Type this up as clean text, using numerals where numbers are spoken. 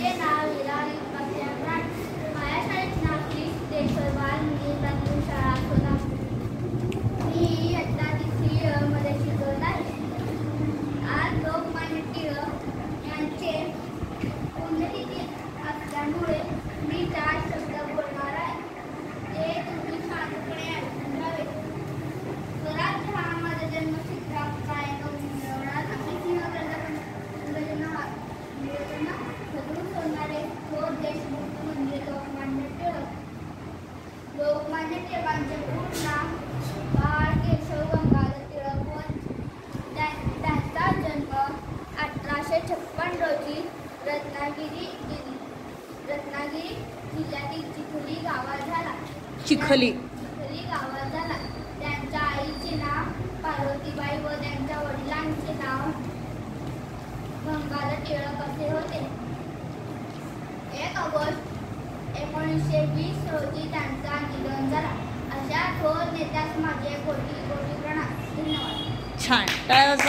माझे नाव विरारी प्रत्याप्राण. माझ्या शाळेचे नाव श्री सिद्धेश्वर बालमंदिर प्राथमिक शाळा सोलापूर. मी इयत्ता 3 मध्ये शिकवत आहे. आज लोकमान्य टिळक यांचे पुण्यतिथी असल्यामुळे मी 4 शब्द बोलणार आहे. ते तुम्ही शांतपणे ऐकून घ्यावे. स्वराज्य हा माझा जन्मसिद्ध हक्क आहे. तो मिळवणार नाही. देशभक्त म्हणजे लोकमान्य टिळक. लोकमान्य टिळकांचे पूर्ण नाव बाळ केशव गंगाधर टिळक होते. त्यांचा जन्म 1856 रोजी रत्नागिरी जिल्ह्यातील चिखली गावात झाला. त्यांच्या आईचे नाव पार्वतीबाई व त्यांच्या वडिलांचे नाव गंगाधर टिळक असे होते. 1 ऑगस्ट 1920 रोजी त्यांचा निधन झाला. अशा थोर नेत्यास माझे कोटी कोटी प्रणाम. धन्यवाद. छान.